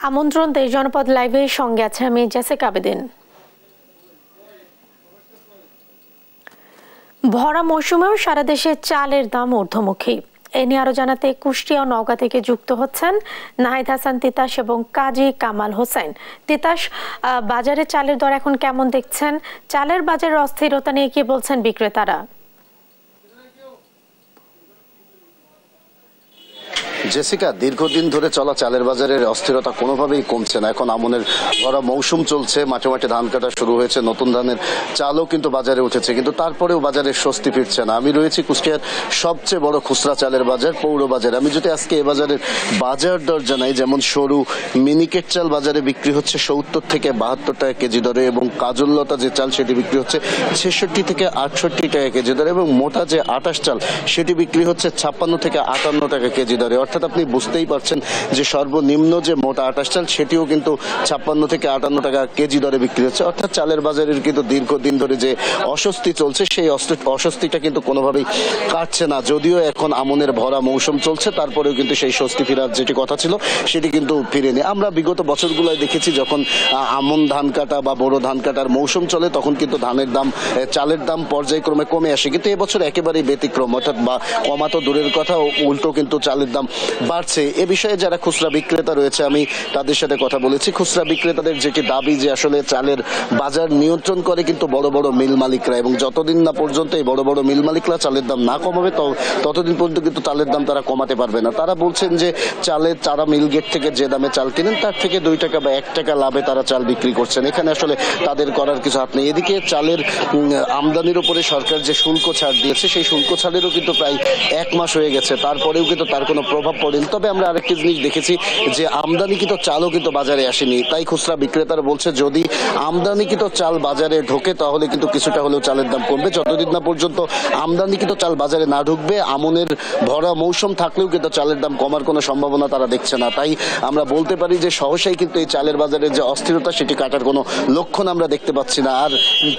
আমন্ত্রণ দেশ জনপদ লাইভের সঙ্গে আছে আমি জেসিকা আবেদিন। ভরা মৌসুমেও সারা দেশে চালের দাম ঊর্ধ্বমুখী। এ নিয়ে আরো জানাতে কুষ্টিয়া ও নওগাঁ থেকে যুক্ত হচ্ছেন নাহিদ হাসান তিতাস এবং কাজী কামাল হোসেন। তিতাস, বাজারে চালের দর এখন কেমন দেখছেন? চালের বাজারের অস্থিরতা নিয়ে কি বলছেন বিক্রেতারা? জেসিকা, দীর্ঘদিন ধরে চলা চালের বাজারের অস্থিরতা কোনোভাবেই কমছে না। এখন আমনের ভরা মৌসুম চলছে, মাঠে মাঠে ধান কাটা শুরু হয়েছে, নতুন ধানের চালও কিন্তু বাজারে উঠেছে, কিন্তু তারপরেও বাজারে স্বস্তি ফিরছে না। আমি রয়েছি কুষ্টিয়ার সবচেয়ে বড় খুচরা চালের বাজার পৌর বাজার। আমি যদি আজকে এ বাজারের বাজার দর জানাই, যেমন সরু মিনিকেট চাল বাজারে বিক্রি হচ্ছে ৭০ থেকে ৭২ টাকা কেজি দরে, এবং কাজললতা যে চাল সেটি বিক্রি হচ্ছে ৬৬ থেকে ৬৮ টাকা কেজি দরে, এবং মোটা যে আটাশ চাল সেটি বিক্রি হচ্ছে ৫৬ থেকে ৫৮ টাকা কেজি দরে। অর্থাৎ আপনি বুঝতেই পারছেন যে সর্বনিম্ন যে মোটা আটাশ চাল সেটিও কিন্তু ৫৬ থেকে ৫৮ টাকা কেজি দরে বিক্রি হচ্ছে। অর্থাৎ চালের বাজারের কিন্তু দীর্ঘদিন ধরে যে অস্বস্তি চলছে, সেই অস্বস্তিটা কিন্তু কোনোভাবেই কাটছে না। যদিও এখন আমনের ভরা মৌসুম চলছে, তারপরেও কিন্তু সেই স্বস্তি ফেরার যেটি কথা ছিল সেটি কিন্তু ফিরেনি। আমরা বিগত বছরগুলোয় দেখেছি যখন আমন ধান কাটা বা বড় ধান কাটার মৌসুম চলে তখন কিন্তু ধানের দাম, চালের দাম পর্যায়ক্রমে কমে আসে, কিন্তু এবছর একেবারেই ব্যতিক্রম। অর্থাৎ বা কমা তো দূরের কথা, উল্টো কিন্তু চালের দাম বাড়ছে। এ বিষয়ে যারা খুচরা বিক্রেতা রয়েছে আমি তাদের সাথে কথা বলেছি। খুচরা বিক্রেতাদের যেটি দাবি যে আসলে চালের বাজার নিয়ন্ত্রণ করে কিন্তু বড় বড় মিল মালিকরা, এবং যতদিন না পর্যন্ত এই বড় বড় মিল মালিকরা চালের দাম না কমাবে ততদিন পর্যন্ত কিন্তু চালের দাম তারা কমাতে পারবে না। তারা বলছেন যে তারা মিল গেট থেকে যে দামে চাল কিনেন তার থেকে ২ টাকা বা ১ টাকা লাভে তারা চাল বিক্রি করছেন। এখানে আসলে তাদের করার কিছু হাত নেই। এদিকে চালের আমদানির উপরে সরকার যে শুল্ক ছাড় দিয়েছে সেই শুল্ক ছাড়েরও কিন্তু প্রায় ১ মাস হয়ে গেছে, তারপরেও কিন্তু তার কোনো প্রভাব পড়েনি। তবে আমরা আরেকটি জিনিস দেখেছি যে আমদানিকৃত চালও কিন্তু বাজারে আসেনি। তাই খুচরা বিক্রেতারা বলছে যদি আমদানিকৃত চাল বাজারে ঢোকে তাহলে কিন্তু কিছুটা হলেও চালের দাম কমবে। যতদিন না পর্যন্ত আমদানিকৃত চাল বাজারে না ঢুকবে, আমনের ভরা মৌসুম থাকলেও কিন্তু চালের দাম কমার কোনো সম্ভাবনা তারা দেখছে না। তাই আমরা বলতে পারি যে সহসাই কিন্তু এই চালের বাজারের যে অস্থিরতা সেটি কাটার কোনো লক্ষণ আমরা দেখতে পাচ্ছি না। আর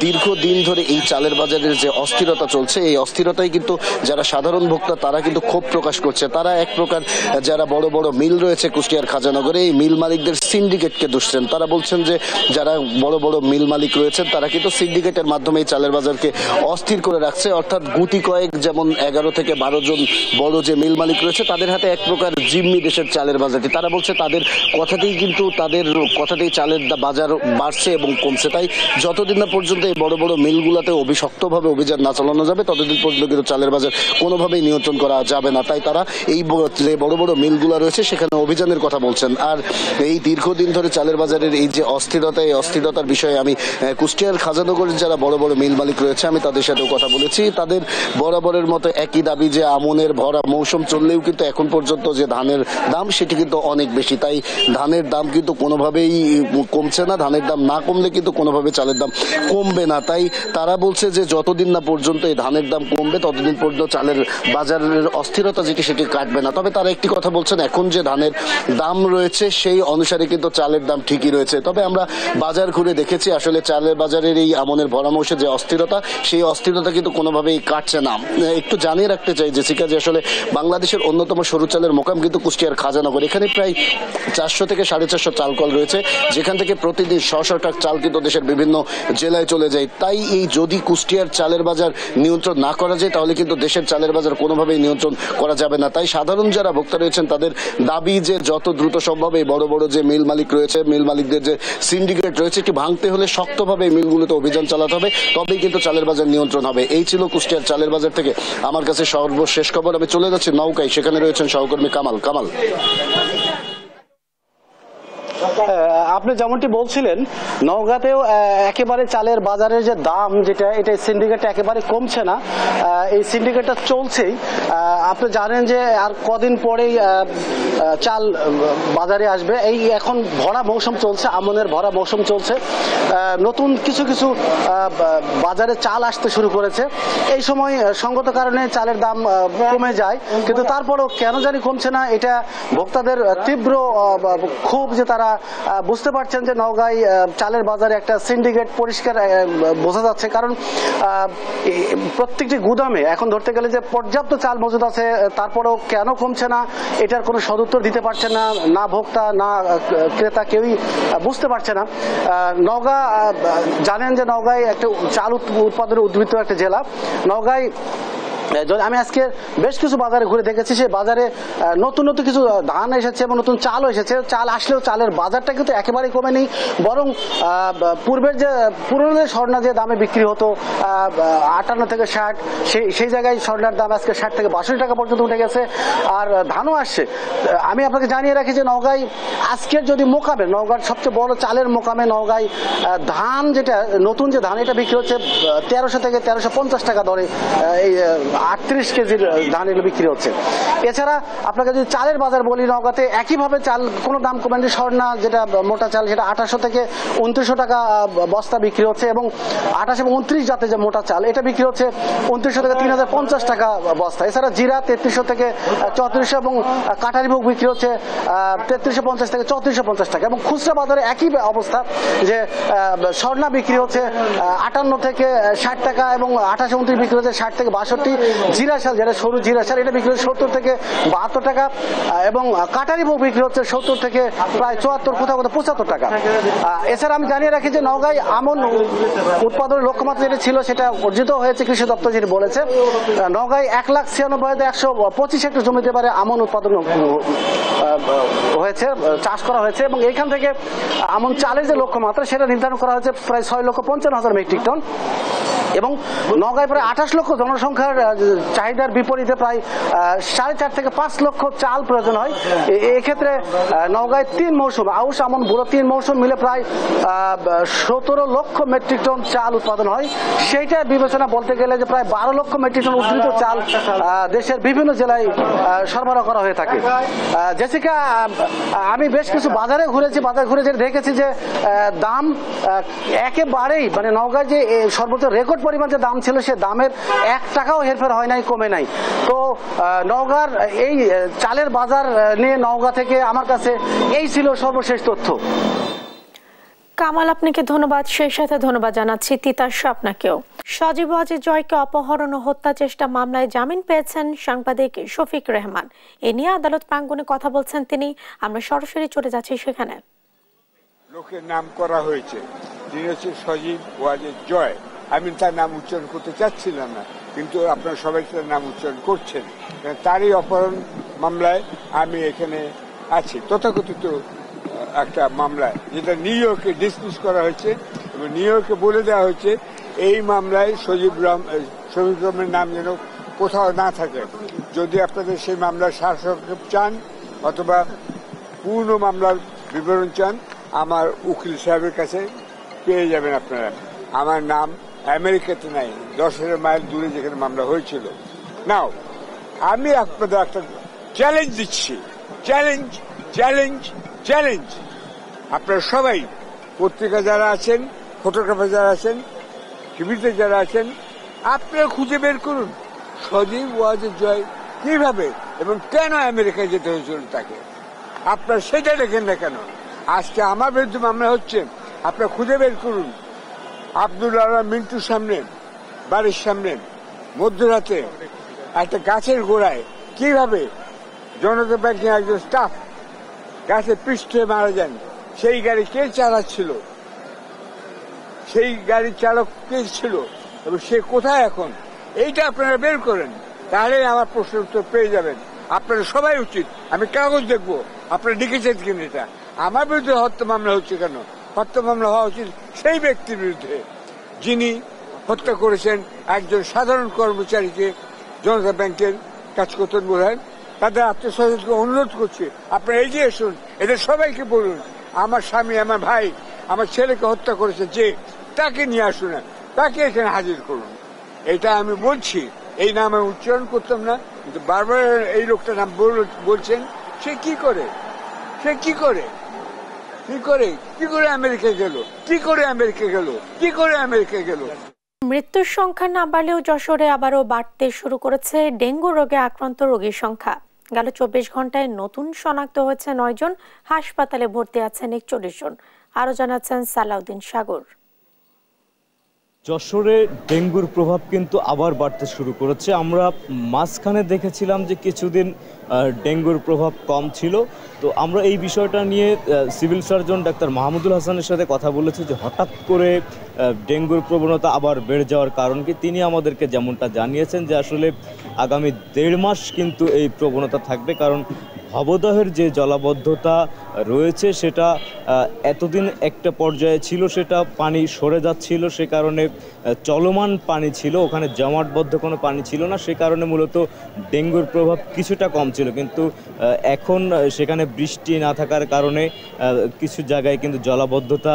দীর্ঘদিন ধরে এই চালের বাজারের যে অস্থিরতা চলছে, এই অস্থিরতাই কিন্তু যারা সাধারণ ভোক্তা তারা কিন্তু ক্ষোভ প্রকাশ করছে। তারা এক প্রকার যারা বড় বড় মিল রয়েছে কুষ্টিয়ার খাজানগরে, এই মিল মালিকদের সিন্ডিকেটকে দুষছেন। তারা বলছেন যে যারা বড় বড় মিল মালিক রয়েছেন তারা কিন্তু সিন্ডিকেটের মাধ্যমে এই চালের বাজারকে অস্থির করে রাখছে। অর্থাৎ গুটি কয়েক, যেমন ১১ থেকে ১২ জন বড় যে মিল মালিক রয়েছে তাদের হাতে এক প্রকার জিম্মি দেশের চালের বাজারটি। তারা বলছে তাদের কথাতেই চালের বাজার বাড়ছে এবং কমছে। তাই যতদিন না পর্যন্ত এই বড় বড় মিলগুলোতে শক্তভাবে অভিযান না চালানো যাবে ততদিন পর্যন্ত কিন্তু চালের বাজার কোনোভাবেই নিয়ন্ত্রণ করা যাবে না। তাই তারা এই যে বড় বড় মিলগুলো রয়েছে সেখানে অভিযানের কথা বলছেন। আর এই দীর্ঘদিন ধরে চালের বাজারের এই যে অস্থিরতা, এই অস্থিরতার বিষয়ে আমি কুষ্টিয়ার খাজানগরের যারা বড় বড় মিল মালিক রয়েছে আমি তাদের সাথেও কথা বলেছি। তাদের বরাবরের মতো একই দাবি যে আমনের ভরা মৌসুম চললেও কিন্তু এখন পর্যন্ত যে ধানের দাম সেটি কিন্তু অনেক বেশি। তাই ধানের দাম কিন্তু কোনোভাবেই কমছে না, ধানের দাম না কমলে কিন্তু কোনোভাবে চালের দাম কমবে না। তাই তারা বলছে যে যতদিন না পর্যন্ত এই ধানের দাম কমবে ততদিন পর্যন্ত চালের বাজারের অস্থিরতা যেটি সেটি কাটবে না। তবে তারা একটি কথা বলছেন, এখন যে ধানের দাম রয়েছে সেই অনুসারে কিন্তু চালের দাম ঠিকই রয়েছে। তবে আমরা বাজার ঘুরে দেখেছি আসলে চালের বাজারের এই আমনের ভরা মৌসুমে যে অস্থিরতা, সেই অস্থিরতা কিন্তু কোনোভাবেই কাটছে না। একটু জানিয়ে রাখতে চাই জেসিকা যে আসলে বাংলাদেশের অন্যতম সরু চালের মোকাম কিন্তু কুষ্টিয়ার খাজানগর। এখানে প্রায় ৪০০ থেকে ৪৫০ চালকল রয়েছে, যেখান থেকে প্রতিদিন ১০০ ট্রাক চাল কিন্তু দেশের বিভিন্ন জেলায় চলে যায়। তাই এই যদি কুষ্টিয়ার চালের বাজার নিয়ন্ত্রণ না করা যায় তাহলে কিন্তু দেশের চালের বাজার কোনোভাবেই নিয়ন্ত্রণ করা যাবে না। তাই সাধারণ যারা ভোক্তা রয়েছেন তাদের দাবি যে যত দ্রুত সম্ভব এই বড় বড় যে মিল মালিক রয়েছে, মিল মালিকদের যে সিন্ডিকেট রয়েছে এটি ভাঙতে হলে শক্তভাবে এই মিলগুলোতে অভিযান চালাতে হবে, তবেই কিন্তু চালের বাজার নিয়ন্ত্রণ হবে। এই ছিল কুষ্টিয়ার চালের বাজার থেকে আমার কাছে সর্বশেষ খবর। আমি চলে যাচ্ছি নৌকায়, সেখানে রয়েছেন সহকর্মী কামাল। আপনি যেমনটি বলছিলেন, নওগাঁতেও একেবারে চালের বাজারের যে দাম যেটা, এটা সিন্ডিকেটটা একেবারে কমছে না, এই সিন্ডিকেটটা চলছেই। আপনি জানেন যে আর কদিন পরেই চাল বাজারে আসবে। এই এখন ভরা মৌসুম চলছে, আমনের ভরা মৌসুম চলছে, নতুন কিছু কিছু বাজারে চাল আসতে শুরু করেছে। এই সময় সঙ্গত কারণে চালের দাম কমে যায়, কিন্তু তারপরও কেন জানি কমছে না, এটা ভোক্তাদের তীব্র ক্ষোভ যে তারা বুঝতে বুঝতে পারছেন যে নওগাঁয় চালের বাজারে একটা সিন্ডিকেট পরিষ্কার বোঝা যাচ্ছে, কারণ প্রত্যেকটি গুদামে এখন ধরতে গেলে যে পর্যাপ্ত চাল মজুদ আছে, তারপরেও কেন কমছে না এটার কোনো সদুত্তর দিতে পারছে না, না ভোক্তা না ক্রেতা কেউই বুঝতে পারছে না। নওগাঁ জানেন যে নওগাঁয় একটা চাল উৎপাদনে উদ্বৃত্ত একটা জেলা। নওগাঁয় আমি আজকে বেশ কিছু বাজারে ঘুরে দেখেছি, সেই বাজারে নতুন নতুন কিছু ধান এসেছে এবং নতুন চালও এসেছে। চাল আসলেও চালের বাজারটা কিন্তু একেবারেই কমেনি, বরং পূর্বের যে পুরনো যে স্বর্ণা যে দামে বিক্রি হতো 58 থেকে 60, সেই জায়গায় স্বর্ণার দাম আজকে 60 থেকে 62 টাকা পর্যন্ত উঠে গেছে। আর ধানও আসছে। আমি আপনাকে জানিয়ে রাখি যে নওগাঁয় আজকের যদি মোকামে, নওগাঁর সবচেয়ে বড় চালের মোকামে নওগাঁয় ধান যেটা নতুন যে ধান এটা বিক্রি হচ্ছে 1300 থেকে 1350 টাকা দরে, এই 38 কেজির ধান এগুলো বিক্রি হচ্ছে। এছাড়া আপনাকে যদি চালের বাজার বলি, নওগাঁতে একইভাবে চাল কোনো দাম কমেনি। স্বর্ণা যেটা মোটা চাল সেটা 2800 থেকে 2900 টাকা বস্তা বিক্রি হচ্ছে, এবং 28 এবং 29 জাতের যে মোটা চাল এটা বিক্রি হচ্ছে 2900 থেকে 3050 টাকা বস্তা। এছাড়া জিরা 3300 থেকে 3400 এবং কাটারি ভোগ বিক্রি হচ্ছে 3350 থেকে 3450 টাকা। এবং খুচরা বাজারে একই অবস্থা, যে স্বর্ণা বিক্রি হচ্ছে 58 থেকে 60 টাকা এবং 28 29 বিক্রি হচ্ছে 60 থেকে 62। জিরা চাল যেটা সরু জিরা চাল এটা বিক্রি হচ্ছে 70 থেকে 72 টাকা, এবং কাটারি ভোগ বিক্রি হচ্ছে 70 থেকে প্রায় 74, কোথাও কোথাও 75 টাকা। এছাড়া আমি জানিয়ে রাখি যে নওগাঁয় আমন উৎপাদনের লক্ষ্যমাত্রা যেটা ছিল সেটা অর্জিত হয়েছে, কৃষি দপ্তর যেটি বলেছে। নওগাঁয় 1,96,125 হেক্টর জমিতে এবারে আমন উৎপাদন হয়েছে, চাষ করা হয়েছে, এবং এইখান থেকে আমন চালের যে লক্ষ্যমাত্রা সেটা নির্ধারণ করা হয়েছে প্রায় 6,55,000 মেট্রিক টন। এবং নওগাঁয় প্রায় 28 লক্ষ জনসংখ্যার চাহিদার বিপরীতে প্রায় 4.5 থেকে 5 লক্ষ চাল প্রয়োজন হয়। এক্ষেত্রে নওগাঁয় 3 মৌসুম, আউশ আমন বুড়ো 3 মৌসুম মিলে প্রায় 17 লক্ষ মেট্রিক টন চাল উৎপাদন হয়। সেইটা বিবেচনা বলতে গেলে যে প্রায় 12 লক্ষ মেট্রিক টন উদ্ধৃত চাল দেশের বিভিন্ন জেলায় সরবরাহ করা হয়ে থাকে। জেসিকা, আমি বেশ কিছু বাজারে ঘুরেছি, বাজার ঘুরে যেটা দেখেছি যে দাম একেবারেই মানে নওগাঁয় যে সর্বোচ্চ রেকর্ড পরিমাণ যে দাম ছিল সে দামের 1 টাকাও হেরফের হয় নাই, কমে নাই। তো নওগাঁর এই চালের বাজার নিয়ে নওগাঁ থেকে আমার কাছে এই ছিল সর্বশেষ তথ্য। কামাল, আপনাকে ধন্যবাদ। সেই সাথে ধন্যবাদ জানাচ্ছি তিতাস আপনাকেও। সজীব ওয়াজেদ জয়কে অপহরণ ও হত্যা চেষ্টা মামলায় জামিন পেয়েছেন সাংবাদিক শফিক রেহমান। এ নিয়ে আদালত প্রাঙ্গণে কথা বলছেন তিনি। আমরা সরাসরি চলে যাচ্ছি সেখানে। লোকের নাম করা হয়েছে, তিনি হচ্ছে সজীব ওয়াজেদ জয়। আমি তার নাম উচ্চারণ করতে চাচ্ছিলাম না, কিন্তু আপনারা সবাই তার নাম উচ্চারণ করছেন। তারই অপহরণ মামলায় আমি এখানে আছি, তথাকথিত একটা মামলায়, যেটা নিউ ইয়র্কে ডিসমিস করা হয়েছে এবং নিউ ইয়র্কে বলে দেওয়া হয়েছে এই মামলায় শফিক রহমানের নাম যেন কোথাও না থাকে। যদি আপনাদের সেই মামলার সারসংক্ষেপ চান অথবা পূর্ণ মামলার বিবরণ চান, আমার উকিল সাহেবের কাছে পেয়ে যাবেন আপনারা। আমার নাম আমেরিকাতে নাই, 10,000 মাইল দূরে যেখানে মামলা হয়েছিল। নাও আমি আপনাদের একটা চ্যালেঞ্জ দিচ্ছি, চ্যালেঞ্জ চ্যালেঞ্জ চ্যালেঞ্জ। আপনারা সবাই, পত্রিকা যারা আছেন, ফটোগ্রাফার যারা আছেন, টিভিতে যারা আছেন, আপনারা খুঁজে বের করুন সজীব ওয়াজেদ জয় কিভাবে এবং কেন আমেরিকায় যেতে হয়েছিল তাকে। আপনারা সেটা দেখেন না কেন। আজকে আমার বিরুদ্ধে মামলা হচ্ছে, আপনারা খুঁজে বের করুন আব্দুল আলম মিন্টুর সামনে, বাড়ির সামনে মধ্যরাতে একটা গাছের গোড়ায় কিভাবে জনতা ব্যাংকের একজন স্টাফ গাছে পৃষ্ঠে মারা যান। সেই গাড়ি কে চালাচ্ছিল, সেই গাড়ির চালক কে ছিল এবং সে কোথায় এখন, এইটা আপনারা বের করেন, তাহলে আমার প্রশ্নের উত্তর পেয়ে যাবেন। আপনারা সবাই উচিত, আমি কাগজ দেখবো আপনারা লিখেছেন কিনা। এটা আমার বিরুদ্ধে হত্যা মামলা হচ্ছে কেন? হত্যা মামলা হওয়া উচিত সেই ব্যক্তির বিরুদ্ধে যিনি হত্যা করেছেন একজন সাধারণ কর্মচারীকে, জনতা ব্যাংকের কাজ করতেন বোধ হয়। তাদের আত্মীয়স্বজনকে অনুরোধ করছি আপনারা এগিয়ে আসুন, এদের সবাইকে বলুন আমার স্বামী, আমার ভাই, আমার ছেলেকে হত্যা করেছে যে, তাকে নিয়ে আসুন, তাকে এখানে হাজির করুন। এটা আমি বলছি, এই নাম আমি উচ্চারণ করতাম না, কিন্তু বারবার এই লোকটার নাম বলছেন। সে কি করে, সে কি করে, কি করে, কি করে আমেরিকা গেল, কি করে আমেরিকা গেল, কি করে আমেরিকা গেল। মৃত্যুর সংখ্যা না বাড়লেও যশোরে আবারও বাড়তে শুরু করেছে ডেঙ্গু রোগে আক্রান্ত রোগীর সংখ্যা। গেল 24 ঘন্টায় নতুন শনাক্ত হয়েছে 9 জন, হাসপাতালে ভর্তি আছেন 41 জন। আরো জানাচ্ছেন সালাউদ্দিন সাগর। যশোরে ডেঙ্গুর প্রভাব কিন্তু আবার বাড়তে শুরু করেছে। আমরা মাঝখানে দেখেছিলাম যে কিছুদিন ডেঙ্গুর প্রভাব কম ছিল। তো আমরা এই বিষয়টা নিয়ে সিভিল সার্জন ডাক্তার মাহমুদুল হাসানের সাথে কথা বলেছি যে হঠাৎ করে ডেঙ্গুর প্রবণতা আবার বেড়ে যাওয়ার কারণ কি। তিনি আমাদেরকে যেমনটা জানিয়েছেন যে আসলে আগামী 1.5 মাস কিন্তু এই প্রবণতা থাকবে, কারণ ভবদহের যে জলাবদ্ধতা রয়েছে সেটা এতদিন একটা পর্যায়ে ছিল, সেটা পানি সরে যাচ্ছিল, সে কারণে চলমান পানি ছিল, ওখানে জমাটবদ্ধ কোনো পানি ছিল না, সে কারণে মূলত ডেঙ্গুর প্রভাব কিছুটা কম ছিল। কিন্তু এখন সেখানে বৃষ্টি না থাকার কারণে কিছু জায়গায় কিন্তু জলাবদ্ধতা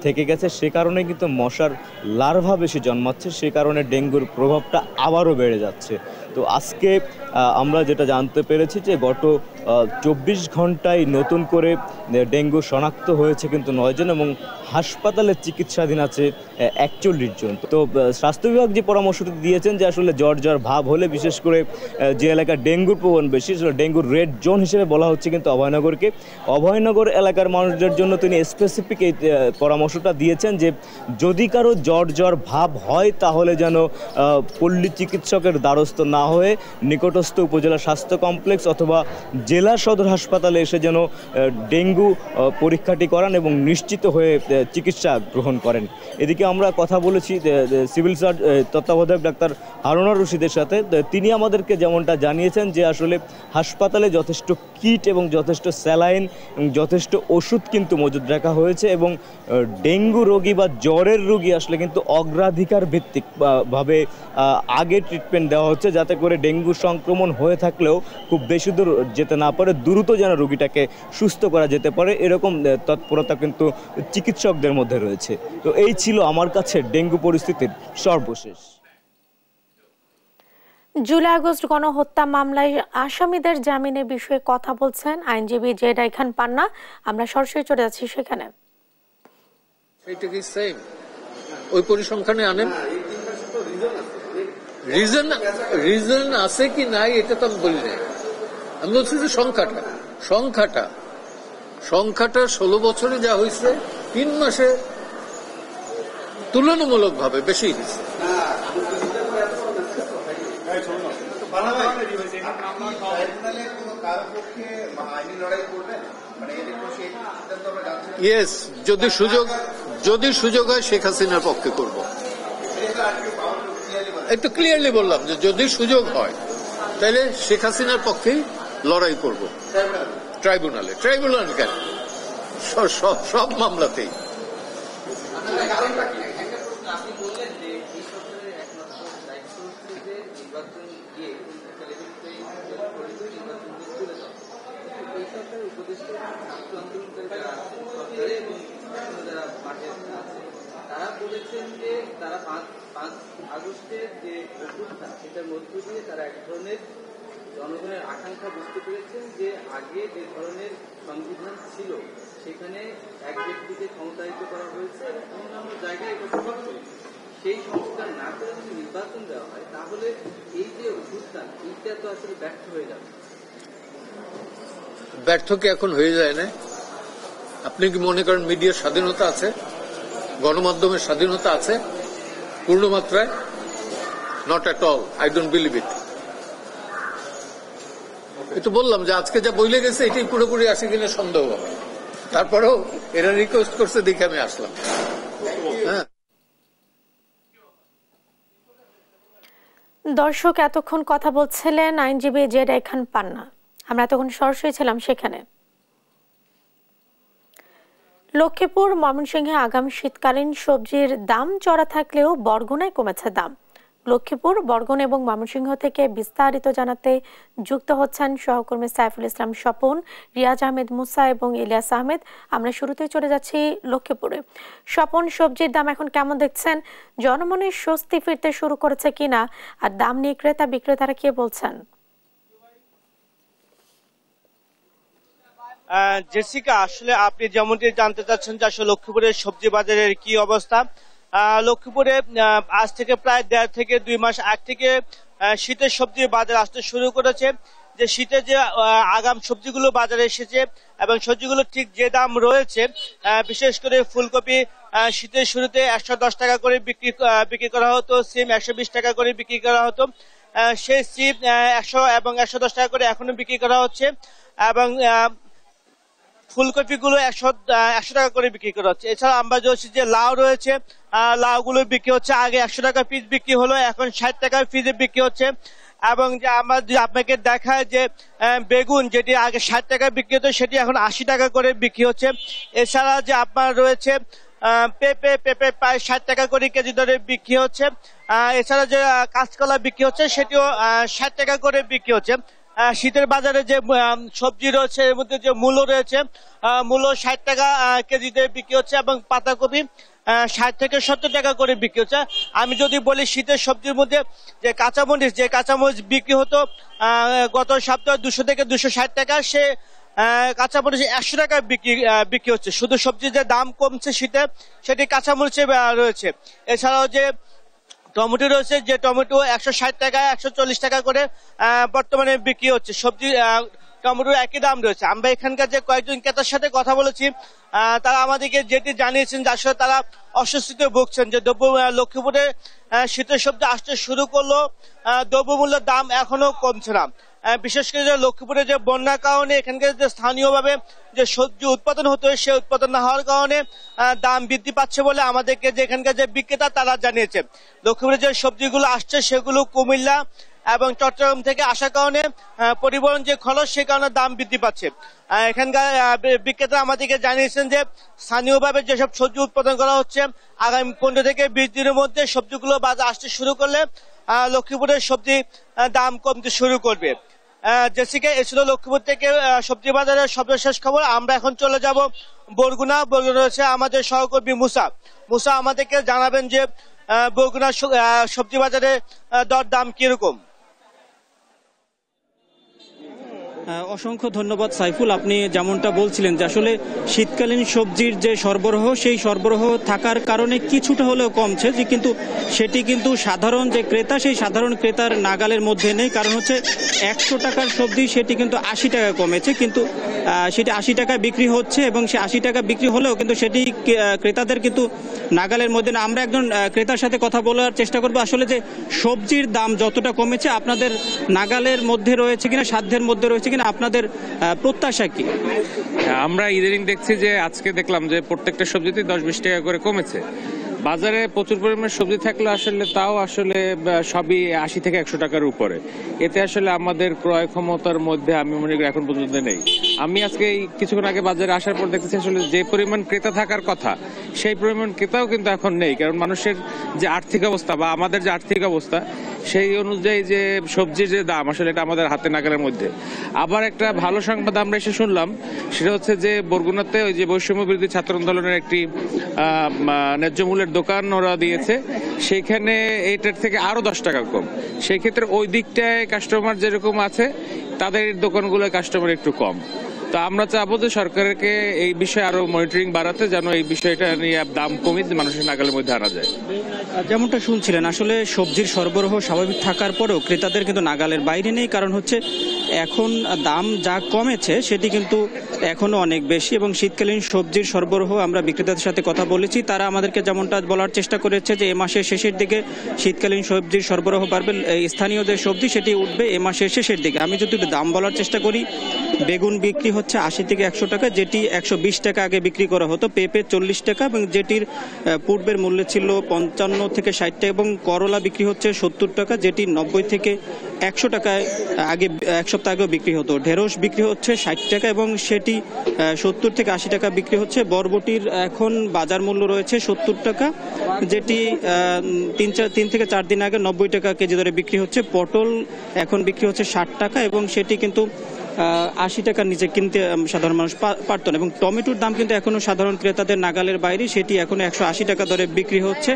থেকে গেছে, সে কারণে কিন্তু মশার লার্ভা বেশি জন্মাচ্ছে, সে কারণে ডেঙ্গুর প্রভাবটা আবারও বেড়ে যাচ্ছে। তো আজকে আমরা যেটা জানতে পেরেছি যে গত 24 ঘন্টায় নতুন করে ডেঙ্গু শনাক্ত হয়েছে কিন্তু 9 জন এবং হাসপাতালে চিকিৎসাধীন আছে 41 জন। তো স্বাস্থ্য বিভাগ যে পরামর্শটি দিয়েছেন যে আসলে জ্বর ভাব হলে বিশেষ করে যে এলাকায় ডেঙ্গুর প্রবণ বেশি, সেটা ডেঙ্গুর রেড জোন হিসেবে বলা হচ্ছে কিন্তু অভয়নগরকে। অভয়নগর এলাকার মানুষদের জন্য তিনি স্পেসিফিক এই পরামর্শটা দিয়েছেন যে যদি কারো জ্বর ভাব হয় তাহলে যেন পল্লী চিকিৎসকের দ্বারস্থ না হয়ে নিকটস্থ উপজেলা স্বাস্থ্য কমপ্লেক্স অথবা জেলা সদর হাসপাতালে এসে যেন ডেঙ্গু পরীক্ষাটি করান এবং নিশ্চিত হয়ে চিকিৎসা গ্রহণ করেন। এদিকে আমরা কথা বলেছি সিভিল তত্ত্বাবধায়ক ডাক্তার হারুনা রশিদের সাথে। তিনি আমাদেরকে যেমনটা জানিয়েছেন যে আসলে হাসপাতালে যথেষ্ট কিট এবং যথেষ্ট স্যালাইন এবং যথেষ্ট ওষুধ কিন্তু মজুদ রাখা হয়েছে এবং ডেঙ্গু রোগী বা জ্বরের রোগী আসলে কিন্তু অগ্রাধিকার ভিত্তিক ভাবে আগে ট্রিটমেন্ট দেওয়া হচ্ছে, যাতে করে ডেঙ্গু সংক্রমণ হয়ে থাকলেও খুব বেশি দূর যেতে না পারে, দ্রুত যেন রোগীটাকে সুস্থ করা যেতে পারে, এরকম তৎপরতা কিন্তু চিকিৎসকদের মধ্যে রয়েছে। তো এই ছিল আমার কাছে ডেঙ্গু পরিস্থিতির সর্বশেষ। জুলাই আগস্ট গণহত্যা মামলায় আসামিদের জামিনের বিষয়ে কথা বলছেন আইনজীবী জেড খান পান্না। আমরা সরাসরি চলে যাচ্ছি সেখানে। ওই পরিসংখ্যানে আনেন, রিজন আছে কি নাই এটা তো আমি বলি নাই, আমি বলছি যে সংখ্যাটা 16 বছরে যা হয়েছে 3 মাসে তুলনামূলক ভাবে বেশি হয়েছে। ইয়েস, যদি সুযোগ হয় শেখ হাসিনার পক্ষে করব। একটু ক্লিয়ারলি বললাম যে যদি সুযোগ হয় তাহলে শেখ হাসিনার পক্ষেই লড়াই করব। ট্রাইব্যুনাল কেন, সব মামলাতেই। তারা বলেছেন যে তারা 5 আগস্টের যে অভ্যুত্থান সেটার মধ্য দিয়ে তারা এক ধরনের জনগণের আকাঙ্ক্ষা বুঝতে পেরেছেন যে আগে যে ধরনের সংবিধান ছিল সেখানে এক ব্যক্তিকে ক্ষমতায়িত করা হয়েছে এবং অন্যান্য জায়গায় এটা প্রভাব চলেছে। সেই সংস্কার না করে যদি নির্বাচন দেওয়া হয় তাহলে এই যে অভ্যুত্থান এইটা তো আসলে ব্যর্থ হয়ে যাবে। ব্যর্থ কি এখন হয়ে যায় না? আপনি কি মনে করেন মিডিয়ার স্বাধীনতা আছে, গণমাধ্যমের স্বাধীনতা আছে পূর্ণ মাত্রায়? Not at all, I don't believe it. একটু বললাম যে আজকে যা বইলে গেছে এটাই পুরোপুরি আসে কিনা সন্দেহ হবে, তারপরেও এরা রিকোয়েস্ট করছে দেখে আমি আসলাম। হ্যাঁ, দর্শক এতক্ষণ কথা বলছিলেন আইনজীবী জেড খান পান্না। আমরা এতক্ষণ সরাসরি ছিলাম সেখানে। লক্ষ্মীপুর ময়মনসিংহে আগামী শীতকালীন সবজির দাম চড়া থাকলেও বরগুনায় কমেছে দাম। লক্ষ্মীপুর, বরগুনা এবং ময়মনসিংহ থেকে বিস্তারিত জানাতে যুক্ত হচ্ছেন সহকর্মী সাইফুল ইসলাম স্বপন, রিয়াজ আহমেদ মুসা এবং ইলিয়াস আহমেদ। আমরা শুরুতেই চলে যাচ্ছি লক্ষ্মীপুরে। স্বপন, সবজির দাম এখন কেমন দেখছেন? জনমনে স্বস্তি ফিরতে শুরু করেছে কিনা, আর দাম নিয়ে ক্রেতা বিক্রেতারা কি বলছেন? জেসিকা, আসলে আপনি যেমনটি জানতে চাচ্ছেন যে আসলে লক্ষ্মীপুরের সবজি বাজারের কি অবস্থা। লক্ষ্মীপুরে আজ থেকে প্রায় 1.5 থেকে 2 মাস আগ থেকে শীতের সবজির বাজার আসতে শুরু করেছে। যে শীতে যে আগাম সবজিগুলো বাজারে এসেছে এবং সবজিগুলো ঠিক যে দাম রয়েছে, বিশেষ করে ফুলকপি শীতের শুরুতে 110 টাকা করে বিক্রি করা হতো, সিম 120 টাকা করে বিক্রি করা হতো, সেই সিম 100 এবং 110 টাকা করে এখনো বিক্রি করা হচ্ছে এবং ফুলকপিগুলো 100 টাকা করে বিক্রি করা হচ্ছে। এছাড়া আমরা যে লাউ রয়েছে, লাউগুলো বিক্রি হচ্ছে আগে 100 টাকা পিস বিক্রি হলো, এখন 60 টাকা পিসে বিক্রি হচ্ছে। এবং যে আমরা আপনাকে দেখায় যে বেগুন যেটি আগে 60 টাকা বিক্রি হতো সেটি এখন 80 টাকা করে বিক্রি হচ্ছে। এছাড়া যে আপনার রয়েছে পেঁপে প্রায় 60 টাকা করে কেজি দরে বিক্রি হচ্ছে। এছাড়া যে কাঁচকলা বিক্রি হচ্ছে সেটিও 60 টাকা করে বিক্রি হচ্ছে। শীতের বাজারে যে সবজি রয়েছে এর মধ্যে যে মূলো রয়েছে, মূলো 60 টাকা কেজিতে বিক্রি হচ্ছে এবং পাতাকপি 60 থেকে 70 টাকা করে বিক্রি হচ্ছে। আমি যদি বলি শীতের সবজির মধ্যে যে কাঁচামরিচ বিক্রি হতো গত সপ্তাহে 200 থেকে 260 টাকা, সে কাঁচামরিচ 100 টাকা বিক্রি হচ্ছে। শুধু সবজির যে দাম কমছে শীতে সেটি কাঁচামরিচে রয়েছে। এছাড়াও যে টমেটো রয়েছে, যে টমেটো 160 টাকা 140 টাকা করে বর্তমানে বিক্রি হচ্ছে। সবজি টমেটো একই দাম রয়েছে। আমরা এখানকার যে কয়েকজন ক্রেতার সাথে কথা বলেছি, তারা আমাদেরকে যেটি জানিয়েছেন যে আসলে তারা অস্বস্তিতে ভুগছেন, যে লক্ষ্মীপুরে শীতের সবজি আসতে শুরু করলো, দ্রব্যমূল্যের দাম এখনো কমছে না। বিশেষ করে যে লক্ষ্মীপুরে যে বন্যার কারণে এখানকার যে স্থানীয়ভাবে যে সবজি উৎপাদন হতো সে উৎপাদন না হওয়ার কারণে দাম বৃদ্ধি পাচ্ছে বলে আমাদেরকে যে এখানকার যে বিক্রেতা তারা জানিয়েছে। লক্ষ্মীপুরে যে সবজিগুলো আসছে সেগুলো কুমিল্লা এবং চট্টগ্রাম থেকে আসার কারণে পরিবহন যে খরচ সে কারণে দাম বৃদ্ধি পাচ্ছে। এখানকার বিক্রেতা আমাদেরকে জানিয়েছেন যে স্থানীয়ভাবে যেসব সবজি উৎপাদন করা হচ্ছে আগামী 15 থেকে 20 দিনের মধ্যে সবজিগুলো বাজার আসতে শুরু করলে লক্ষ্মীপুরের সবজি দাম কমতে শুরু করবে। জেসিকা, এ ছিল লক্ষ্মীপুর থেকে সবজি বাজারের সর্বশেষ খবর। আমরা এখন চলে যাব বরগুনা রয়েছে আমাদের সহকর্মী মুসা আমাদেরকে জানাবেন যে বরগুনা সবজি বাজারে দর দাম কিরকম। অসংখ্য ধন্যবাদ সাইফুল। আপনি যেমনটা বলছিলেন যে আসলে শীতকালীন সবজির যে সরবরাহ সেই সরবরাহ থাকার কারণে কিছুটা হলেও কমছে, যে কিন্তু সেটি কিন্তু সাধারণ যে ক্রেতা সেই সাধারণ ক্রেতার নাগালের মধ্যে নেই। কারণ হচ্ছে 100 টাকার সবজি সেটি কিন্তু 80 টাকা কমেছে, কিন্তু সেটি 80 টাকায় বিক্রি হচ্ছে এবং সে 80 টাকা বিক্রি হলেও কিন্তু সেটি ক্রেতাদের কিন্তু নাগালের মধ্যে না। আমরা একজন ক্রেতার সাথে কথা বলার চেষ্টা করবো আসলে যে সবজির দাম যতটা কমেছে আপনাদের নাগালের মধ্যে রয়েছে কিনা, সাধ্যের মধ্যে রয়েছে কিনা, আপনাদের প্রত্যাশা কি? আমরা ইদানিং দেখছি যে আজকে দেখলাম যে প্রত্যেকটা সবজিতে 10-20 টাকা করে কমেছে। বাজারে প্রচুর পরিমাণে সবজি থাকলে আসলে তাও আসলে সবই 80 থেকে 100 টাকার উপরে। এতে আসলে আমাদের ক্রয় ক্ষমতার মধ্যে আমি মনে করি এখন পর্যন্ত নেই। আমি আজকে কিছুক্ষণ আগে বাজারে আসার পর দেখতেছি আসলে যে পরিমাণ ক্রেতা থাকার কথা সেই পরিমাণ ক্রেতাও কিন্তু এখন নেই। কারণ মানুষের যে আর্থিক অবস্থা বা আমাদের যে আর্থিক অবস্থা সেই অনুযায়ী যে সবজির যে দাম আসলে এটা আমাদের হাতে নাগালের মধ্যে। আবার একটা ভালো সংবাদ আমরা এসে শুনলাম, সেটা হচ্ছে যে বরগুনাতে ওই যে বৈষম্য বিরোধী ছাত্র আন্দোলনের একটি ন্যায্য মূল্যের দোকান ওরা দিয়েছে, সেইখানে এইটার থেকে আরো 10 টাকা কম। সেই ক্ষেত্রে ওই দিকটায় কাস্টমার যেরকম আছে তাদের দোকানগুলোয় কাস্টমার একটু কম। তো আমরা চাবো যে সরকারকে এই বিষয়ে আরো মনিটরিং বাড়াতে, যেন এই বিষয়টা নিয়ে দাম কমিয়ে মানুষের নাগালের মধ্যে আনা যায়। যেমনটা শুনছিলেন আসলে সবজির সরবরাহ স্বাভাবিক থাকার পরেও ক্রেতাদের কিন্তু নাগালের বাইরে নেই। কারণ হচ্ছে এখন দাম যা কমেছে সেটি কিন্তু এখনো অনেক বেশি এবং শীতকালীন সবজির সরবরাহ আমরা বিক্রেতাদের সাথে কথা বলেছি, তারা আমাদেরকে যেমনটা বলার চেষ্টা করেছে যে এ মাসের শেষের দিকে শীতকালীন সবজির সরবরাহ বাড়বে, স্থানীয় যে সবজি সেটি উঠবে এ মাসের শেষের দিকে। আমি যদি দাম বলার চেষ্টা করি, বেগুন বিক্রি হচ্ছে 80 থেকে 100 টাকা, যেটি 120 টাকা আগে বিক্রি করা হতো, পেঁপে 40 টাকা এবং যেটির পূর্বের মূল্য ছিল 55 থেকে 60 টাকা, এবং করলা বিক্রি হচ্ছে 70 টাকা, যেটি 90 থেকে 100 টাকায় আগে 1 সপ্তাহ আগেও বিক্রি হতো। ঢেঁড়স বিক্রি হচ্ছে 60 টাকা এবং সেটি 70 থেকে 80 টাকা বিক্রি হচ্ছে। বরবটির এখন বাজার মূল্য রয়েছে 70 টাকা, যেটি 3 থেকে 4 দিন আগে 90 টাকা কেজি দরে বিক্রি হচ্ছে। পটল এখন বিক্রি হচ্ছে 60 টাকা এবং সেটি কিন্তু 80 টাকার নিচে কিনতে সাধারণ মানুষ পারত না। এবং টমেটোর দাম কিন্তু এখনো সাধারণ ক্রেতাদের নাগালের বাইরে, সেটি এখনো 180 টাকা দরে বিক্রি হচ্ছে।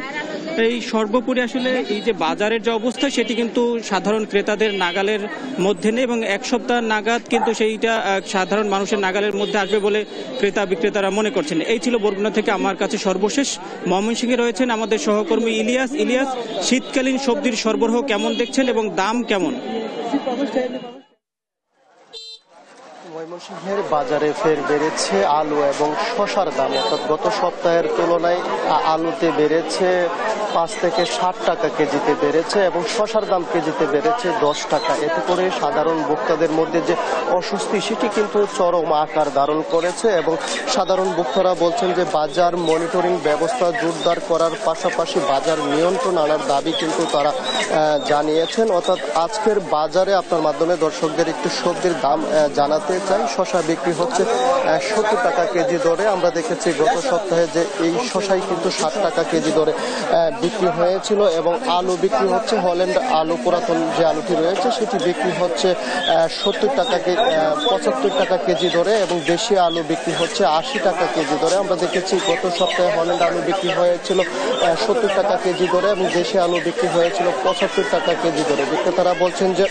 এই সর্বোপরি আসলে এই যে বাজারের যে অবস্থা সেটি কিন্তু সাধারণ ক্রেতাদের নাগালের মধ্যে নেই এবং 1 সপ্তাহ নাগাদ কিন্তু সেইটা সাধারণ মানুষের নাগালের মধ্যে আসবে বলে ক্রেতা বিক্রেতারা মনে করছেন। এই ছিল বরগুনা থেকে আমার কাছে সর্বশেষ। ময়মনসিংহে রয়েছেন আমাদের সহকর্মী ইলিয়াস। শীতকালীন সবজির সরবরাহ কেমন দেখছেন এবং দাম কেমন? ময়মনসিংহের বাজারে ফের বেড়েছে আলু এবং শসার দাম। অর্থাৎ গত সপ্তাহের তুলনায় আলুতে বেড়েছে 5 থেকে 60 টাকা কেজিতে বেড়েছে এবং শসার দাম কেজিতে বেড়েছে 10 টাকা। এতে করে সাধারণ ভোক্তাদের মধ্যে যে অস্বস্তি সেটি কিন্তু চরম আকার ধারণ করেছে এবং সাধারণ ভোক্তারা বলছেন যে বাজার মনিটরিং ব্যবস্থা জোরদার করার পাশাপাশি বাজার নিয়ন্ত্রণ আনার দাবি কিন্তু তারা জানিয়েছেন। অর্থাৎ আজকের বাজারে আপনার মাধ্যমে দর্শকদের একটু সবজির দাম জানাতে চাই। শসা বিক্রি হচ্ছে 70 টাকা কেজি দরে। আমরা দেখেছি গত সপ্তাহে যে এই শসাই কিন্তু 60 টাকা কেজি দরে বিক্রি হয়েছিল এবং আলু বিক্রি হচ্ছে হল্যান্ড আলু, পুরাতন যে আলুটি রয়েছে সেটি বিক্রি হচ্ছে 70 টাকা 75 টাকা কেজি দরে এবং দেশি আলু বিক্রি হচ্ছে 80 টাকা কেজি দরে। আমরা দেখেছি গত সপ্তাহে হল্যান্ড আলু বিক্রি হয়েছিল 70 টাকা কেজি দরে এবং দেশি আলু বিক্রি হয়েছিল 75 টাকা কেজি দরে। বিক্রেতারা বলছেন যে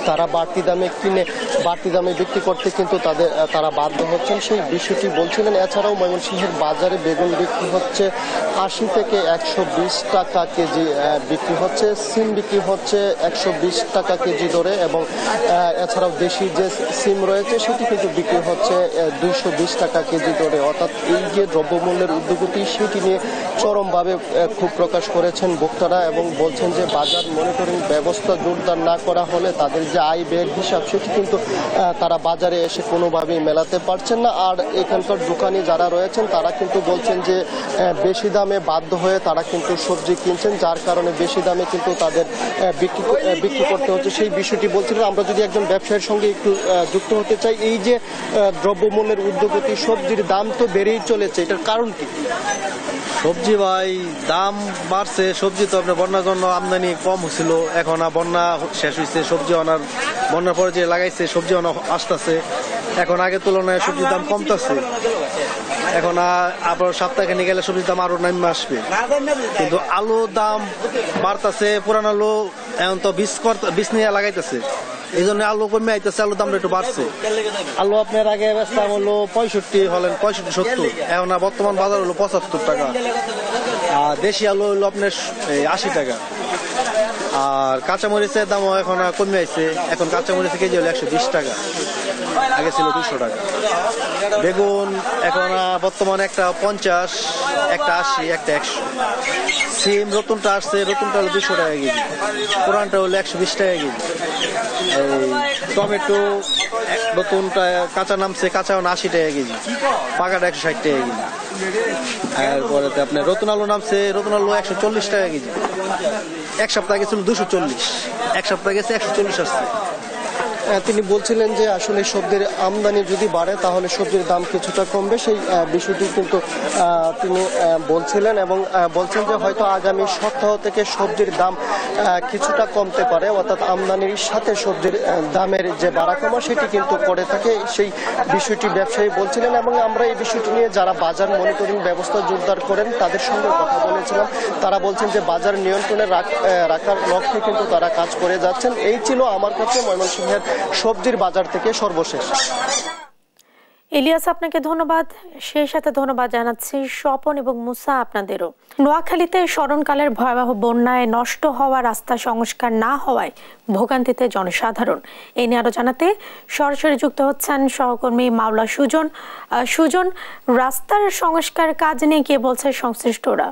তারা বাড়তি দামে কিনে বাড়তি দামে বিক্রি করতে কিন্তু তারা বাধ্য হচ্ছেন, সেই বিষয়টি বলছিলেন। এছাড়াও ময়মনসিংহের বাজারে বেগুন বিক্রি হচ্ছে 80 থেকে 120 টাকা কেজি বিক্রি হচ্ছে, সিম বিক্রি হচ্ছে 120 টাকা কেজি দরে এবং এছাড়াও দেশি যে সিম রয়েছে সেটি কিন্তু বিক্রি হচ্ছে 220 টাকা কেজি দরে। অর্থাৎ এই যে দ্রব্যমূল্যের ঊর্ধ্বগতি সেটি নিয়ে চরমভাবে ক্ষোভ প্রকাশ করেছেন ভোক্তারা এবং বলছেন যে বাজার মনিটরিং ব্যবস্থা জোরদার না করা হলে তাদের যে আয় ব্যয়ের হিসাব সেটি কিন্তু তারা বাজারে এসে কোনোভাবেই মেলাতে পারছেন না। আর এখানকার দোকানি যারা রয়েছেন তারা কিন্তু বলছেন যে বেশি দামে বাধ্য হয়ে তারা কিন্তু সবজি কিনছেন, যার কারণে বেশি দামে কিন্তু তাদের বিক্রি করতে হচ্ছে, সেই বিষয়টি বলছিলেন। আমরা যদি একজন ব্যবসায়ীর সঙ্গে একটু যুক্ত হতে চাই, এই যে দ্রব্যমূল্যের ঊর্ধ্বগতি, সবজির দাম তো বেড়েই চলেছে, এটার কারণ কি? সবজি ভাই দাম বাড়ছে। সবজি তো আপনার বন্যার জন্য আমদানি কম হচ্ছিল, এখন বন্যা শেষ হয়েছে, সবজি আনার বন্যার পরে যে লাগাইছে সবজি আনা আসতেছে, এখন আগের তুলনায় সবজির দাম কমতেছে। এখন আবার সপ্তাহে গেলে সবজির দাম আরো নামে আসবে, কিন্তু আলুর দাম বাড়তেছে। পুরান আলু এখন তো বীজ নিয়ে লাগাইতেছে, এই জন্য আলু কমে আইতেছে, আলুর দামটা একটু বাড়ছে। আলু আপনার আগে বেচতাম হলো 65 হলেন 65-70, এখন বর্তমান বাজার হলো 75 টাকা। আর দেশি আলু হলো আপনার 80 টাকা। আর কাঁচামরিচের দামও এখন কমে আইছে, এখন কাঁচামরিচের কেজি হলো 120 টাকা, আগে ছিল 200 টাকা। বেগুন এখন বর্তমানে একটা 50, একটা 80, একটা 100। সিম নতুনটা আসছে, নতুনটা হলো 200 টাকা কেজি, পুরানটা হলো 120 টাকা কেজি। এই টমেটো নতুনটা কাঁচা নামছে, কাঁচা 80 টাকা কেজি, পাকাটা 160 টাকা কেজি। এরপরে আপনার রতুন আলু নামছে, রতুন আলু 140 টাকা কেজি। এক সপ্তাহ গেছিল 240, এক সপ্তাহ গেছে 140 আসছে। তিনি বলছিলেন যে আসলে সবজির আমদানি যদি বাড়ে তাহলে সবজির দাম কিছুটা কমবে, সেই বিষয়টি কিন্তু তিনি বলছিলেন এবং বলছেন যে হয়তো আগামী সপ্তাহ থেকে সবজির দাম কিছুটা কমতে পারে। অর্থাৎ আমদানির সাথে সবজির দামের যে বাড়া কমা সেটি কিন্তু করে থাকে, সেই বিষয়টি ব্যবসায়ী বলছিলেন। এবং আমরা এই বিষয়টি নিয়ে যারা বাজার মনিটরিং ব্যবস্থা জোরদার করেন তাদের সঙ্গে কথা বলেছিলাম, তারা বলছেন যে বাজার নিয়ন্ত্রণে রাখার লক্ষ্যে কিন্তু তারা কাজ করে যাচ্ছেন। এই ছিল আমার কাছে ময়মনসিংহের সবজির বাজার থেকে সর্বশেষ। ইলিয়াস, আপনাকে ধন্যবাদ। সেই সাথে ধন্যবাদ জানাচ্ছি স্বপন এবং মুসা আপনাদেরও। নোয়াখালীতে স্মরণকালের ভয়াবহ বন্যায় নষ্ট হওয়া রাস্তা সংস্কার না হওয়ায় ভোগান্তিতে জনসাধারণ। এই নিয়ে আরো জানাতে সরাসরি যুক্ত হচ্ছেন সহকর্মী মাওলা সুজন। সুজন, রাস্তার সংস্কার কাজ নিয়ে কি বলছে সংশ্লিষ্টরা?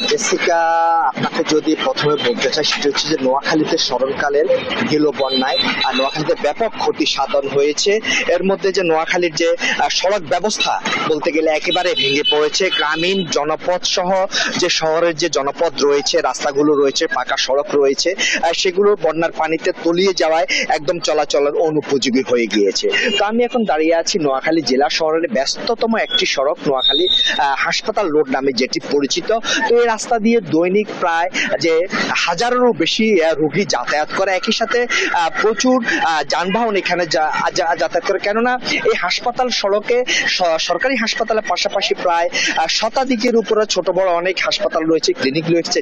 জেসিকা, আপনাকে যদি প্রথমে বলতে চাই সেটা হচ্ছে যে নোয়াখালীতে স্মরণকালের গেল বন্যায় আর নোয়াখালীতে ব্যাপক ক্ষতি সাধন হয়েছে। এর মধ্যে যে নোয়াখালীর যে সড়ক ব্যবস্থা বলতে গেলে একেবারে ভেঙে পড়েছে। গ্রামীণ জনপদ সহ যে শহরের যে জনপদ রয়েছে, রাস্তাগুলো রয়েছে, পাকা সড়ক রয়েছে, সেগুলো বন্যার পানিতে তলিয়ে যাওয়ায় একদম চলাচলের অনুপযোগী হয়ে গিয়েছে। তো আমি এখন দাঁড়িয়ে আছি নোয়াখালী জেলা শহরের ব্যস্ততম একটি সড়ক, নোয়াখালী হাসপাতাল রোড নামে যেটি পরিচিত। তো এই রাস্তা দিয়ে দৈনিক প্রায় যে হাজারেরও বেশি রোগী যাতায়াত করে, একই সাথে প্রচুর যানবাহন এখানে যাতায়াত করে। কেননা এই হাসপাতাল সড়কে সরকারি হাসপাতালের পাশাপাশি প্রায় শতাধিকের উপরে ছোট বড় অনেক হাসপাতাল রয়েছে, ক্লিনিক রয়েছে,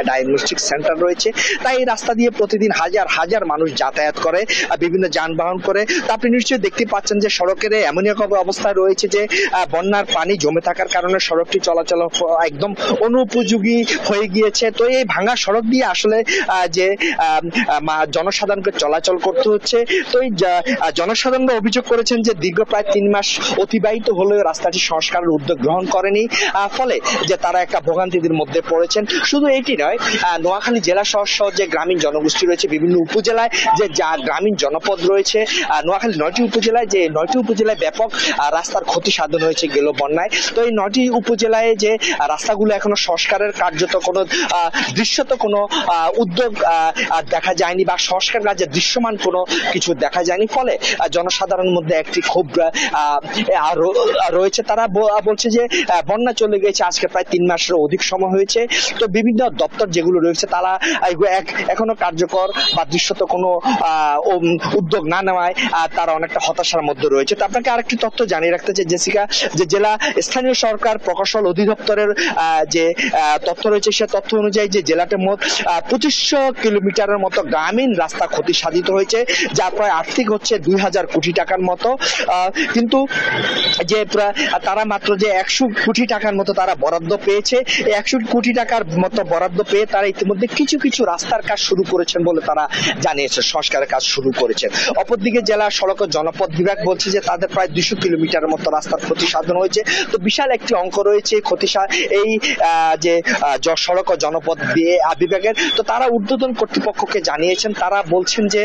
ডায়াগনস্টিক সেন্টার রয়েছে। তাই এই রাস্তা দিয়ে প্রতিদিন হাজার হাজার মানুষ যাতায়াত করে, বিভিন্ন যানবাহন করে। তো আপনি নিশ্চয়ই দেখতে পাচ্ছেন যে সড়কের এমন এক অবস্থায় রয়েছে যে বন্যার পানি জমে থাকার কারণে সড়কটি চলাচল একদম অনুপযোগী হয়ে গিয়েছে। তো এই ভাঙা সড়ক দিয়ে আসলে যে জনসাধারণকে চলাচল করতে হচ্ছে। তো এই জনসাধারণরা অভিযোগ করেছেন যে দীর্ঘ প্রায় 3 মাস অতিবাহিত হলেও রাস্তাটি সংস্কারের উদ্যোগ গ্রহণ করেনি, ফলে যে তারা একটা ভোগান্তির মধ্যে পড়েছেন। শুধু এটি নয়, নোয়াখালী জেলা সহ যে গ্রামীণ জনগোষ্ঠী রয়েছে, বিভিন্ন উপজেলায় যে গ্রামীণ জনপদ রয়েছে, নোয়াখালী 9টি উপজেলায়, যে 9টি উপজেলায় ব্যাপক রাস্তার ক্ষতি সাধন হয়েছে গেল বন্যায়। তো এই 9টি উপজেলায় যে রাস্তাগুলো এখনো সংস্কারের কার্যত কোনো দৃশ্যত কোনো উদ্যোগ দেখা যায়নি বা সংস্কার কাজে দৃশ্যমান কোনো কিছু দেখা যায়নি, ফলে জনসাধারণের মধ্যে একটি ক্ষোভ রয়েছে। তারা বলছে যে বন্যা চলে গেছে আজকে প্রায় 3 মাসের অধিক সময় হয়েছে। তো বিভিন্ন দপ্তর যেগুলো রয়েছে তারা এখনো কার্যকর বা দৃশ্যত কোনো উদ্যোগ না নেওয়ায় তারা অনেকটা হতাশার মধ্যে রয়েছে। তো আপনাকে আরেকটি তথ্য জানিয়ে রাখতে চাই জেসিকা, যে জেলা স্থানীয় সরকার প্রকৌশল অধিদপ্তরের যে তথ্য রয়েছে সে তথ্য অনুযায়ী যে জেলাতে মোট 2500 কিলোমিটারের মতো গ্রামীণ রাস্তা ক্ষতি সাধিত হয়েছে, যা প্রায় আর্থিক হচ্ছে 2000 কোটি টাকার মতো। কিন্তু যে তারা মাত্র যে 100 কোটি টাকার মতো তারা বরাদ্দ পেয়েছে। এই 100 কোটি টাকার মতো বরাদ্দ পেয়ে তারা ইতিমধ্যে কিছু কিছু রাস্তার কাজ শুরু করেছেন বলে তারা জানিয়েছে, সংস্কারের কাজ শুরু করেছেন। অপরদিকে জেলা সড়ক ও জনপথ বিভাগ বলছে যে তাদের প্রায় 200 কিলোমিটারের মতো রাস্তার ক্ষতি সাধন হয়েছে। তো বিশাল একটি অঙ্ক রয়েছে এই যে সড়ক ও জনপথ বিভাগের। তো তারা ঊর্ধ্বতন কর্তৃপক্ষকে জানিয়েছেন, তারা বলছেন যে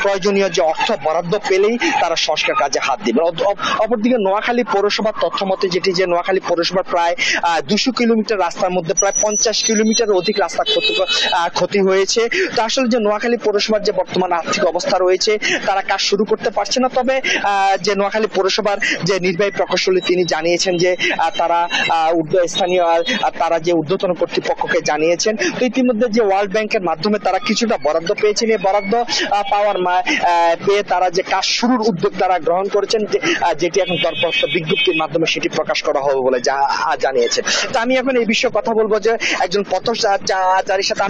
প্রয়োজনীয় যে অর্থ বরাদ্দ পেলেই তারা সংস্কার কাজে হাত দিবে। অপরদিকে নোয়াখালী পৌরসভার তথ্য মতে যেটি, যে নোয়াখালী পৌরসভার প্রায় 200 কিলোমিটার রাস্তার মধ্যে প্রায় 50 কিলোমিটার অধিক রাস্তা ক্ষতি হয়েছে। তো আসলে যে নোয়াখালী পৌরসভার যে বর্তমান আর্থিক অবস্থা রয়েছে তারা কাজ শুরু করতে পারছে না। তবে যে নোয়াখালী পৌরসভার যে নির্বাহী প্রকৌশলী তিনি জানিয়েছেন যে তারা স্থানীয় তারা যে ঊর্ধ্বতন কর্তৃপক্ষকে জানিয়েছেন। তো ইতিমধ্যে যে ওয়ার্ল্ড ব্যাংকের মাধ্যমে তারা কিছুটা বরাদ্দ পেয়েছেন, এই বরাদ্দ পাওয়ার পেয়ে তারা যে কাজ শুরুর উদ্যোগ তারা গ্রহণ করেছেন, যেটি এখন দরপত্র বিজ্ঞপ্তির মাধ্যমে সেটি প্রকাশ করা হবে বলে জানিয়েছে। তো আমি এখন এই বিষয়ে কথা বলবো যে একজন পথচারীর সাথে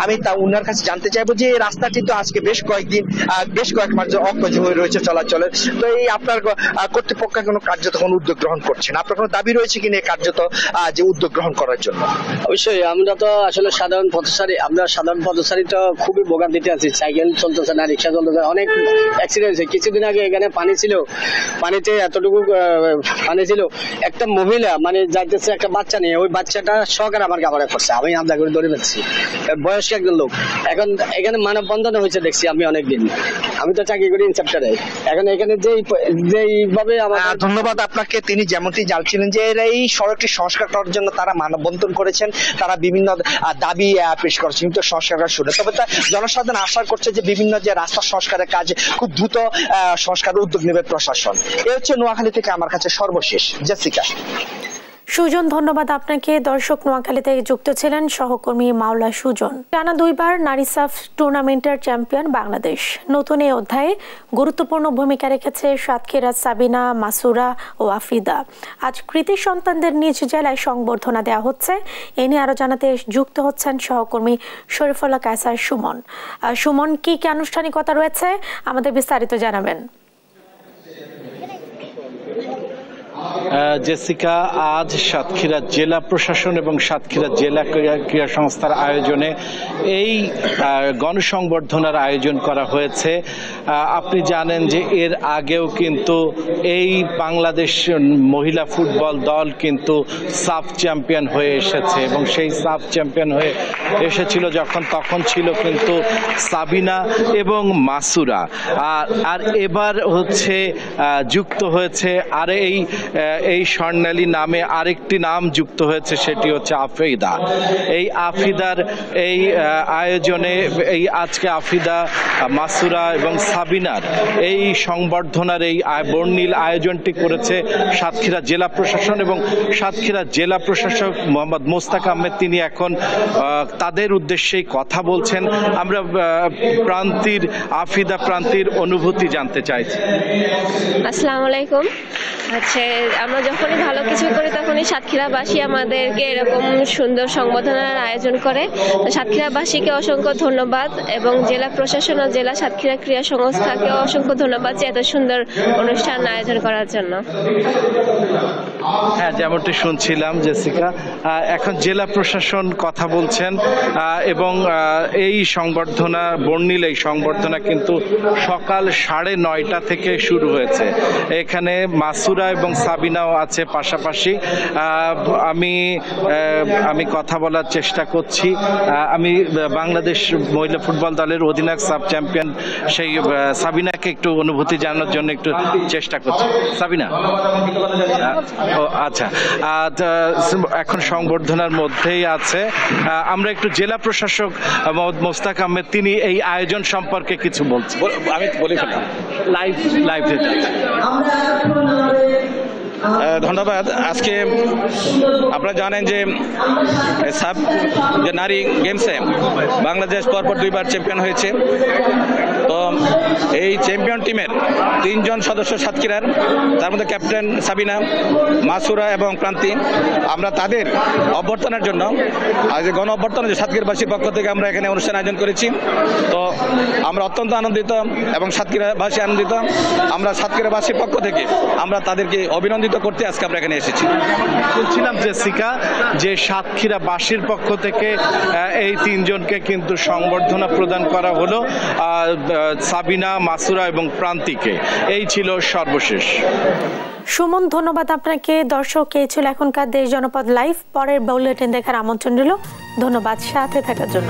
আমি তা উনার কাছে জানতে চাইবো যে এই রাস্তাটি তো আজকে বেশ কয়েক মাস অকেজ হয়ে রয়েছে চলাচলের। তো এই আপনার কর্তৃপক্ষ কোনো কার্যত কোনো উদ্যোগ গ্রহণ করছে না, আপনার কোনো দাবি রয়েছে কিনা কার্যত যে উদ্যোগ গ্রহণ করার জন্য? অবশ্যই, আমরা তো আসলে সাধারণ পথচারী তো খুবই ভোগান্তিতে আছি। সাইকেল চলতেছে না, রিক্সা চলতেছে, অনেক অ্যাক্সিডেন্ট হয়েছে। কিছুদিন আগে এখানে পানি ছিল, পানিতে এতটুকু পানি ছিল, একটা মহিলা মানে যাইতেছে একটা বাচ্চা নিয়ে, ওই বাচ্চাটা সহকারে আমার কাপড়ে পড়ছে, আমি আমদা করে ধরে ফেলছি, বয়স্ক একজন লোক। এখন এখানে মানববন্ধন হয়েছে দেখছি আমি অনেকদিন, আমি তো চাকরি করি ইনসেপ্টারে। এখন এখানে যেইভাবে ধন্যবাদ আপনাকে। তিনি যেমনটি জানছিলেন যে এই সড়কটি সংস্কার করার জন্য তারা মানববন্ধন করেছেন, তারা বিভিন্ন দাবি পেশ করেছেন, কিন্তু সংস্কার শুরু। তবে জনসাধারণ আশা করছে যে বিভিন্ন যে রাস্তা সংস্কারের কাজ খুব দ্রুত সংস্কারের উদ্যোগ নেবে প্রশাসন। এ হচ্ছে নোয়াখালী থেকে আমার কাছে সর্বশেষ। জেসিকা। সুজন, ধন্যবাদ আপনাকে। দর্শক, নোয়াখালী থেকে যুক্ত ছিলেন সহকর্মী মাওলা সুজন। টানা 2 বার নারী সাফ টুর্নামেন্টের চ্যাম্পিয়ন বাংলাদেশ। নতুন এই অধ্যায়ে গুরুত্বপূর্ণ ভূমিকা রেখেছে সাতক্ষীরার সাবিনা, মাসুরা ও আফ্রিদা। আজ কৃতি সন্তানদের নিজ জেলায় সংবর্ধনা দেওয়া হচ্ছে। এ নিয়ে আরো জানাতে যুক্ত হচ্ছেন সহকর্মী শরীফুল্লাহ কায়সার সুমন। সুমন, কি কি আনুষ্ঠানিকতা রয়েছে আমাদের বিস্তারিত জানাবেন? জেসিকা, আজ সাতক্ষীরা জেলা প্রশাসন এবং সাতক্ষীরা জেলা ক্রীড়া সংস্থার আয়োজনে এই গণসংবর্ধনার আয়োজন করা হয়েছে। আপনি জানেন যে এর আগেও কিন্তু এই বাংলাদেশ মহিলা ফুটবল দল কিন্তু সাফ চ্যাম্পিয়ন হয়ে এসেছে এবং সেই সাফ চ্যাম্পিয়ন হয়ে এসেছিল তখন ছিল কিন্তু সাবিনা এবং মাসুরা। আর এবার হচ্ছে যুক্ত হয়েছে আর এই স্বর্ণালী নামে আরেকটি নাম যুক্ত হয়েছে, সেটি হচ্ছে আফ্রিদা। এই আফ্রিদার এই আয়োজনে আজকে আফ্রিদা, মাসুরা এবং সাবিনার এই সংবর্ধনার এই বর্ণিল আয়োজনটি করেছে সাতক্ষীরা জেলা প্রশাসন এবং সাতক্ষীরা জেলা প্রশাসক মোহাম্মদ মোস্তাক আহমেদ। তিনি এখন তাদের উদ্দেশ্যেই কথা বলছেন। আমরা আফ্রিদা প্রান্তির অনুভূতি জানতে চাইছি। আসসালামু আলাইকুম। আচ্ছা, আমরা যখনই ভালো কিছু করি তখনই সাতক্ষীরাবাসী আমাদেরকে এরকম সুন্দর সংবর্ধনার আয়োজন করে। সাতক্ষীরাবাসীকে অসংখ্য ধন্যবাদ এবং জেলা প্রশাসন ও জেলা সাতক্ষীরা ক্রীড়া সংস্থাকে অসংখ্য ধন্যবাদ যে এত সুন্দর অনুষ্ঠান আয়োজন করার জন্য। হ্যাঁ, যেমনটি শুনছিলাম জেসিকা, এখন জেলা প্রশাসন কথা বলছেন এবং এই সংবর্ধনা বর্ণিল এই সংবর্ধনা কিন্তু সকাল 9:30 থেকে শুরু হয়েছে। এখানে মাসুরা এবং সাবিনাও আছে পাশাপাশি। আমি কথা বলার চেষ্টা করছি। আমি বাংলাদেশ মহিলা ফুটবল দলের অধিনায়ক সাব চ্যাম্পিয়ন সেই সাবিনাকে একটু অনুভূতি জানানোর জন্য একটু চেষ্টা করছি। সাবিনা, ও আচ্ছা, এখন সংবর্ধনার মধ্যেই আছে। আমরা একটু জেলা প্রশাসক মোহাম্মদ মোস্তাক আহমেদ, তিনি এই আয়োজন সম্পর্কে কিছু বলছেন। আমি বলি লাইভ ধন্যবাদ। আজকে আপনারা জানেন যে নারী গেমসে বাংলাদেশ পরপর 2বার চ্যাম্পিয়ন হয়েছে। তো এই চ্যাম্পিয়ন টিমের 3 জন সদস্য সাতক্ষীরার, তার মধ্যে ক্যাপ্টেন সাবিনা, মাসুরা এবং প্রান্তি। আমরা তাদের অভ্যর্থনার জন্য আজ গণ অভ্যর্থনা যে সাতক্ষীরাবাসীর পক্ষ থেকে আমরা এখানে অনুষ্ঠান আয়োজন করেছি। তো আমরা অত্যন্ত আনন্দিত এবং সাতক্ষীরাবাসী আনন্দিত। আমরা সাতক্ষীরাবাসীর পক্ষ থেকে আমরা তাদেরকে অভিনন্দিত করতে আজকে আমরা এখানে এসেছি। বলছিলাম জেসিকা যে সাতক্ষীরাবাসীর পক্ষ থেকে এই 3 জনকে কিন্তু সংবর্ধনা প্রদান করা হলো, সাবিনা, মাসুরা এবং প্রান্তিকে। এই ছিল সর্বশেষ। সুমন, ধন্যবাদ আপনাকে। দর্শক, এই ছিল এখনকার দেশ জনপদ লাইভ। পরের বুলেটিন দেখার আমন্ত্রণ রইল। ধন্যবাদ সাথে থাকার জন্য।